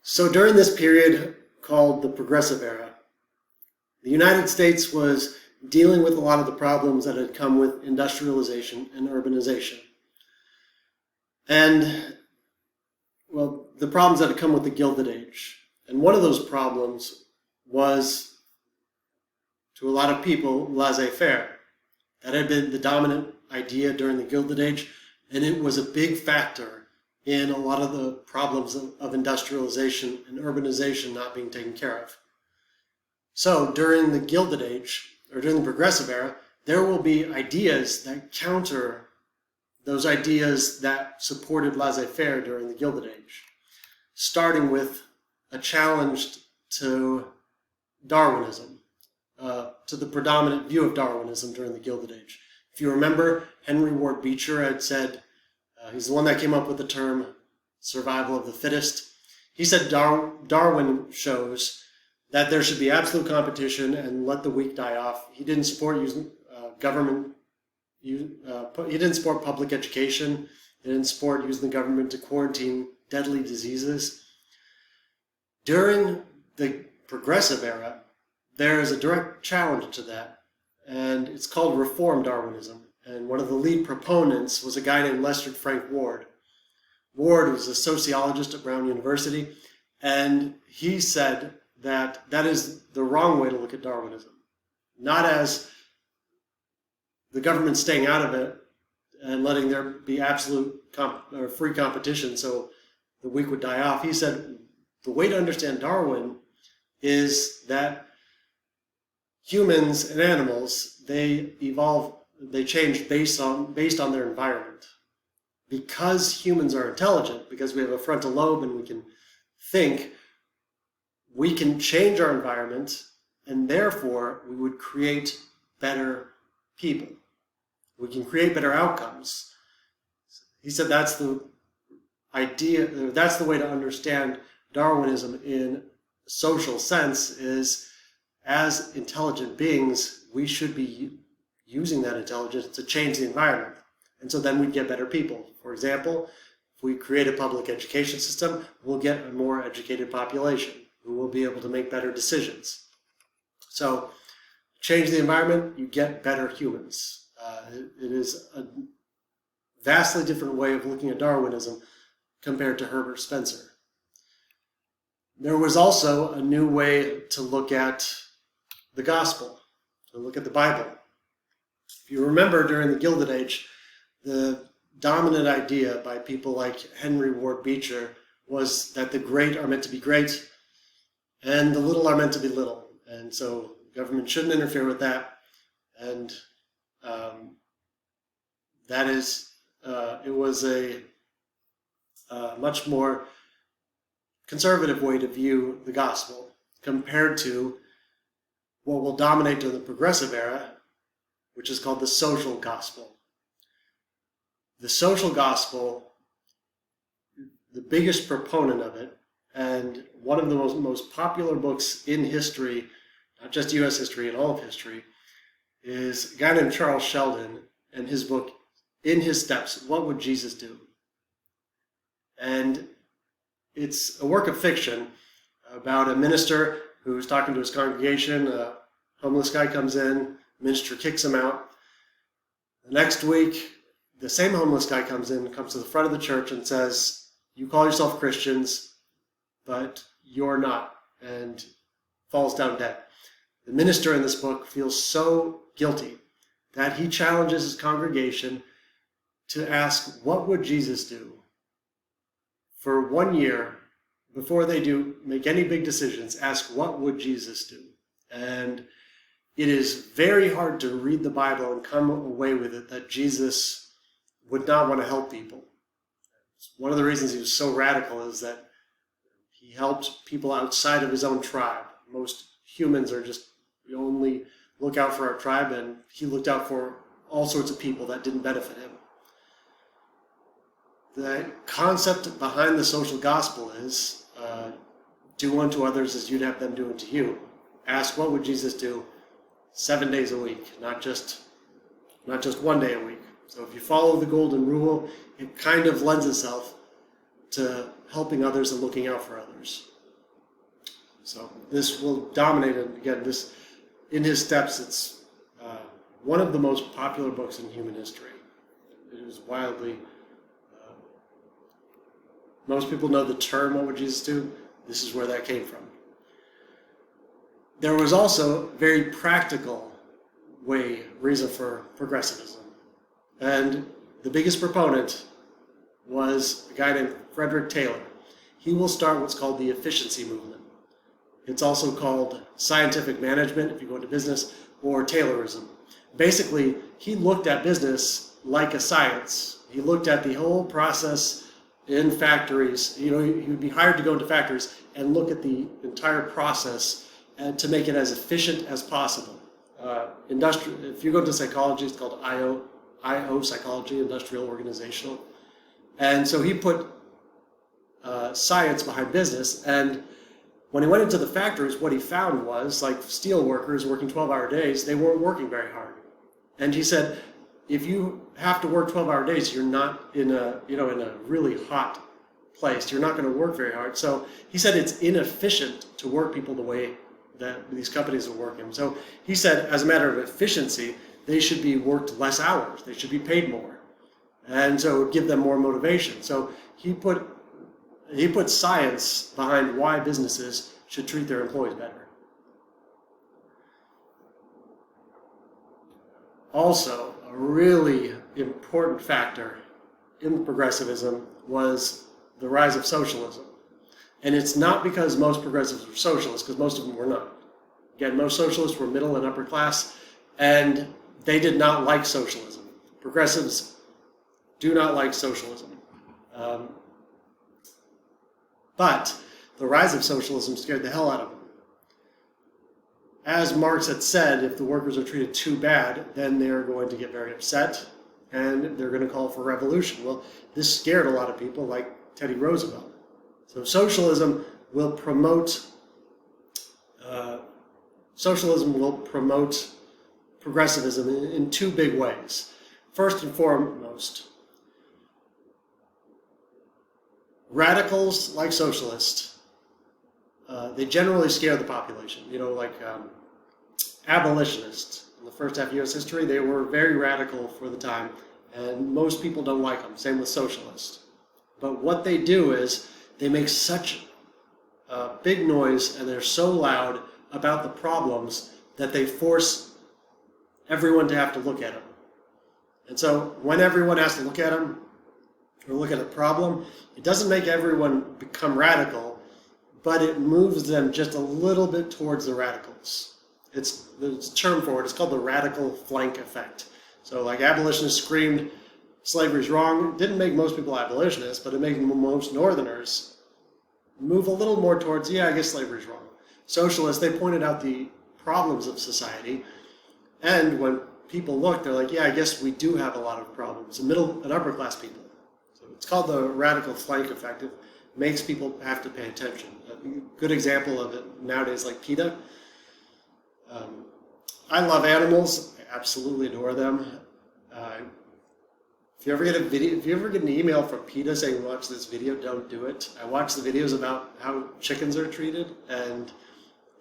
So during this period called the Progressive Era, the United States was dealing with a lot of the problems that had come with industrialization and urbanization. And, well, the problems that had come with the Gilded Age. And one of those problems was, to a lot of people, laissez-faire. That had been the dominant idea during the Gilded Age, and it was a big factor in a lot of the problems of industrialization and urbanization not being taken care of. So during the Gilded Age, or during the Progressive Era, there will be ideas that counter those ideas that supported laissez-faire during the Gilded Age, starting with a challenge to Darwinism, to the predominant view of Darwinism during the Gilded Age. If you remember, Henry Ward Beecher had said, he's the one that came up with the term survival of the fittest. He said Darwin shows that there should be absolute competition and let the weak die off. He didn't support using government. He didn't support public education. He didn't support using the government to quarantine deadly diseases. During the Progressive Era, there is a direct challenge to that, and it's called Reform Darwinism. And one of the lead proponents was a guy named Lester Frank Ward. Ward was a sociologist at Brown University, and he said that that is the wrong way to look at Darwinism. Not as the government staying out of it and letting there be absolute or free competition so the weak would die off. He said the way to understand Darwin is that humans and animals, they evolve, they change based on their environment. Because humans are intelligent, because we have a frontal lobe and we can think, we can change our environment, and therefore we would create better people. We can create better outcomes. He said that's the idea, that's the way to understand Darwinism in a social sense, is as intelligent beings, we should be using that intelligence to change the environment. And so then we'd get better people. For example, if we create a public education system, we'll get a more educated population who will be able to make better decisions. So change the environment, you get better humans. It is a vastly different way of looking at Darwinism compared to Herbert Spencer. There was also a new way to look at the gospel, to look at the Bible. If you remember, during the Gilded Age, the dominant idea by people like Henry Ward Beecher was that the great are meant to be great and the little are meant to be little. And so government shouldn't interfere with that. And it was a much more conservative way to view the gospel compared to what will dominate during the Progressive Era, which is called the social gospel. The social gospel, the biggest proponent of it, and one of the most popular books in history, not just U.S. history, in all of history, is a guy named Charles Sheldon, and his book, In His Steps, What Would Jesus Do? And it's a work of fiction about a minister who's talking to his congregation. A homeless guy comes in, the minister kicks him out. The next week, the same homeless guy comes to the front of the church and says, you call yourself Christians, but you're not, and falls down dead. The minister in this book feels so guilty that he challenges his congregation to ask, what would Jesus do? For 1 year, before they make any big decisions, ask, what would Jesus do? And it is very hard to read the Bible and come away with it that Jesus would not want to help people. One of the reasons he was so radical is that he helped people outside of his own tribe. Most humans are just, we only look out for our tribe, and he looked out for all sorts of people that didn't benefit him. The concept behind the social gospel is do unto others as you'd have them do unto you. Ask, what would Jesus do 7 days a week, not just 1 day a week. So if you follow the golden rule, it kind of lends itself to helping others and looking out for others. So this will dominate, and again, this in his steps, it's one of the most popular books in human history. It is wildly, most people know the term, what would Jesus do? This is where that came from. There was also a very practical reason for progressivism. And the biggest proponent was a guy named Frederick Taylor. He will start what's called the efficiency movement. It's also called scientific management, if you go into business, or Taylorism. Basically, he looked at business like a science. He looked at the whole process in factories. He would be hired to go into factories and look at the entire process and to make it as efficient as possible. If you go to psychology, it's called IO psychology, industrial organizational. And so he put science behind business, and when he went into the factories, what he found was, like steel workers working 12-hour days, they weren't working very hard. And he said, if you have to work 12-hour days, you're not in a really hot place. You're not going to work very hard. So he said it's inefficient to work people the way that these companies are working. So he said, as a matter of efficiency, they should be worked less hours. They should be paid more. And so it would give them more motivation. So he put science behind why businesses should treat their employees better. Also, a really important factor in progressivism was the rise of socialism. And it's not because most progressives were socialists, because most of them were not. Again, most socialists were middle and upper class, and they did not like socialism. Progressives do not like socialism. But the rise of socialism scared the hell out of them. As Marx had said, if the workers are treated too bad, then they're going to get very upset, and they're going to call for revolution. Well, this scared a lot of people, like Teddy Roosevelt. So socialism will promote progressivism in two big ways. First and foremost, radicals like socialists, they generally scare the population. Abolitionists in the first half of U.S. history, they were very radical for the time, and most people don't like them. Same with socialists. But what they do is they make such a big noise, and they're so loud about the problems that they force everyone to have to look at them. And so when everyone has to look at them, or look at a problem, it doesn't make everyone become radical, but it moves them just a little bit towards the radicals. There's a term for it. It's called the radical flank effect. So like abolitionists screamed, slavery's wrong. It didn't make most people abolitionists, but it made most Northerners move a little more towards, yeah, I guess slavery's wrong. Socialists, they pointed out the problems of society, and when people look, they're like, yeah, I guess we do have a lot of problems. The middle and upper class people. It's called the radical flank effect. It makes people have to pay attention. A good example of it nowadays, like PETA. I love animals. I absolutely adore them. If you ever get an email from PETA saying, watch this video, don't do it. I watch the videos about how chickens are treated, and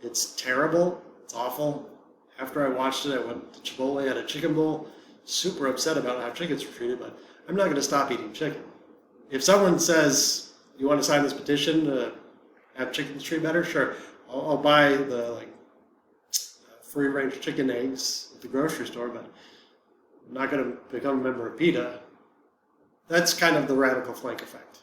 it's terrible. It's awful. After I watched it, I went to Chipotle, had a chicken bowl, super upset about how chickens were treated, but I'm not going to stop eating chicken. If someone says, you want to sign this petition to have chickens treated better, sure. I'll buy the free-range chicken eggs at the grocery store, but I'm not going to become a member of PETA. That's kind of the radical flank effect.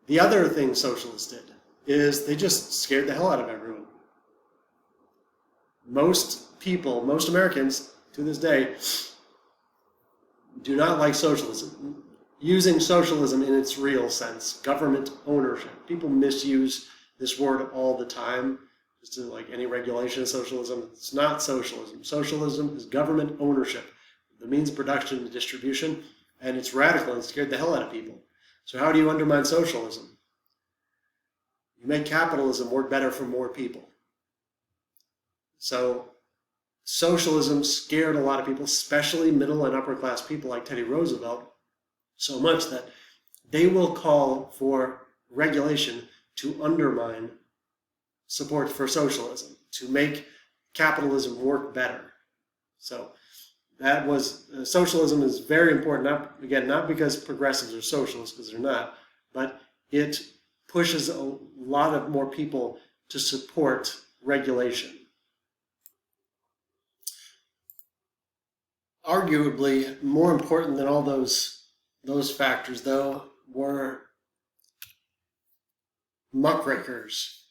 The other thing socialists did is they just scared the hell out of everyone. Most people, most Americans to this day, do not like socialism. Using socialism in its real sense, government ownership. People misuse this word all the time, just to like any regulation of socialism. It's not socialism. Socialism is government ownership, the means of production and distribution, and it's radical and scared the hell out of people. So how do you undermine socialism? You make capitalism work better for more people. So socialism scared a lot of people, especially middle and upper class people like Teddy Roosevelt, so much that they will call for regulation to undermine support for socialism, to make capitalism work better. So that was, socialism is very important, not because progressives are socialists, because they're not, but it pushes a lot of more people to support regulation. Arguably, more important than all those factors, though, were muckrakers.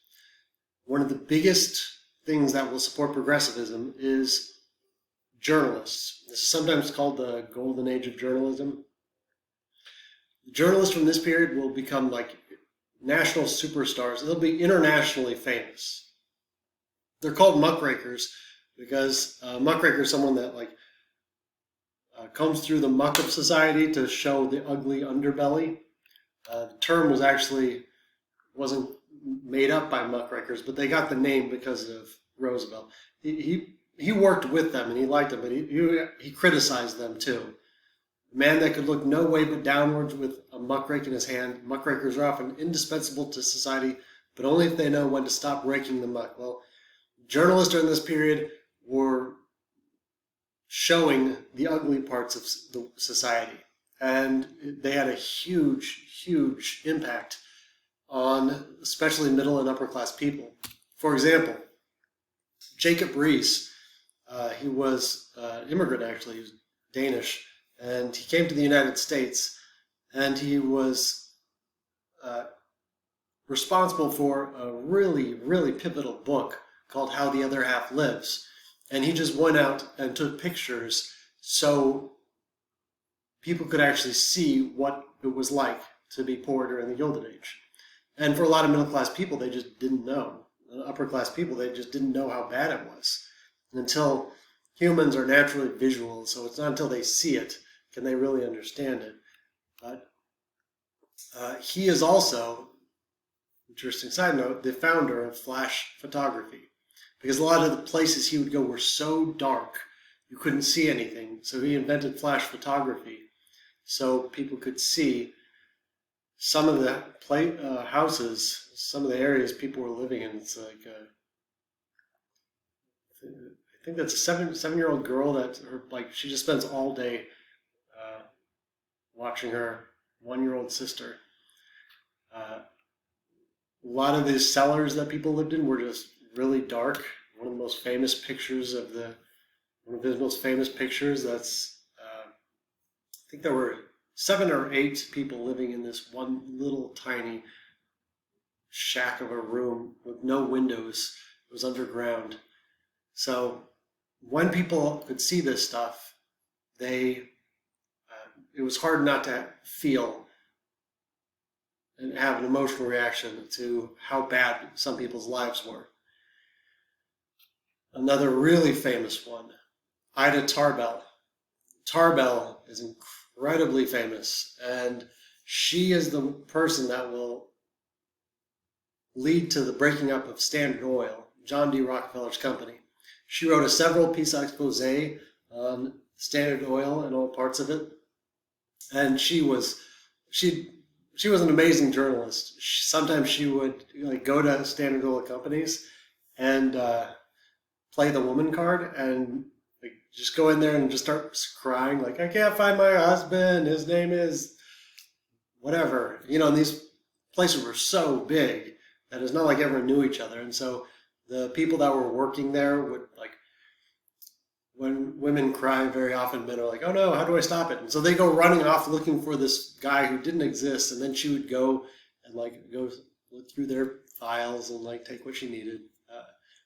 One of the biggest things that will support progressivism is journalists. This is sometimes called the golden age of journalism. Journalists from this period will become like national superstars. They'll be internationally famous. They're called muckrakers because a muckraker is someone that comes through the muck of society to show the ugly underbelly. The term wasn't made up by muckrakers, but they got the name because of Roosevelt. He worked with them and he liked them, but he criticized them too. A man that could look no way but downwards with a muckrake in his hand. Muckrakers are often indispensable to society, but only if they know when to stop raking the muck. Well, journalists during this period were showing the ugly parts of the society, and they had a huge, huge impact on especially middle and upper class people. For example, Jacob Riis, he was an immigrant actually, he was Danish, and he came to the United States, and he was responsible for a really, really pivotal book called How the Other Half Lives. And he just went out and took pictures so people could actually see what it was like to be poor during the Gilded Age. And for a lot of middle-class people, they just didn't know. Upper-class people, they just didn't know how bad it was. Until humans are naturally visual, so it's not until they see it can they really understand it. But he is also, interesting side note, the founder of flash photography. Because a lot of the places he would go were so dark, you couldn't see anything. So he invented flash photography so people could see some of the houses, some of the areas people were living in. It's like, I think that's a seven-year-old girl that she just spends all day watching her 1-year-old sister. A lot of these cellars that people lived in were just really dark. One of the most famous pictures one of his most famous pictures, that's, I think there were 7 or 8 people living in this one little tiny shack of a room with no windows. It was underground. So when people could see this stuff, it was hard not to feel and have an emotional reaction to how bad some people's lives were. Another really famous one, Ida Tarbell. Tarbell is incredibly famous, and she is the person that will lead to the breaking up of Standard Oil, John D. Rockefeller's company. She wrote a several-piece expose on Standard Oil and all parts of it, and she was an amazing journalist. Sometimes she would go to Standard Oil companies and play the woman card and just go in there and just start crying, like, I can't find my husband, his name is whatever. And these places were so big that it's not like everyone knew each other. And so the people that were working there would, when women cry, very often men are like, oh no, how do I stop it? And so they go running off looking for this guy who didn't exist, and then she would go and go look through their files and take what she needed.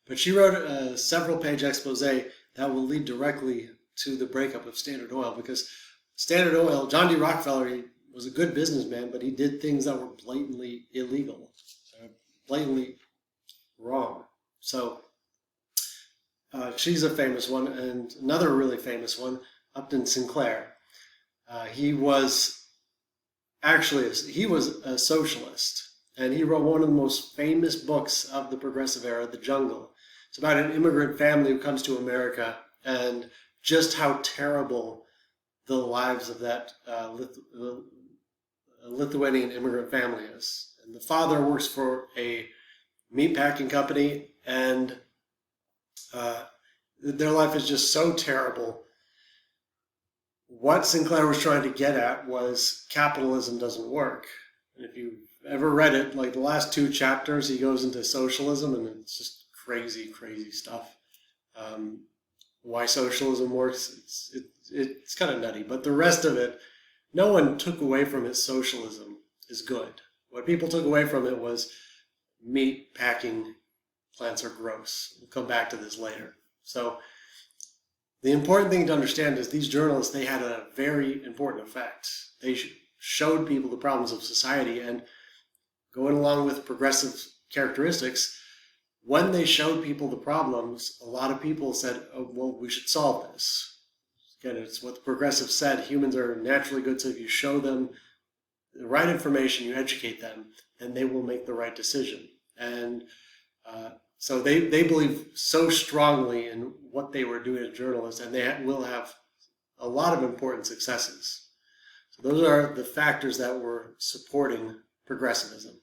But she wrote a several-page expose that will lead directly to the breakup of Standard Oil, because Standard Oil, John D. Rockefeller, he was a good businessman, but he did things that were blatantly illegal, blatantly wrong. So she's a famous one, and another really famous one, Upton Sinclair. He was a socialist, and he wrote one of the most famous books of the Progressive era, The Jungle. It's about an immigrant family who comes to America and just how terrible the lives of that Lithuanian immigrant family is. And the father works for a meatpacking company, and their life is just so terrible. What Sinclair was trying to get at was capitalism doesn't work. And if you've ever read it, like the last 2 chapters, he goes into socialism, and it's just crazy, crazy stuff. Why socialism works, it's kind of nutty. But the rest of it, no one took away from it socialism is good. What people took away from it was meat packing plants are gross. We'll come back to this later. So the important thing to understand is these journalists, they had a very important effect. They showed people the problems of society, and going along with progressive characteristics, when they showed people the problems, a lot of people said, oh, well, we should solve this. Again, it's what the progressives said, humans are naturally good, so if you show them the right information, you educate them, then they will make the right decision. And so they believe so strongly in what they were doing as journalists, and they will have a lot of important successes. So those are the factors that were supporting progressivism.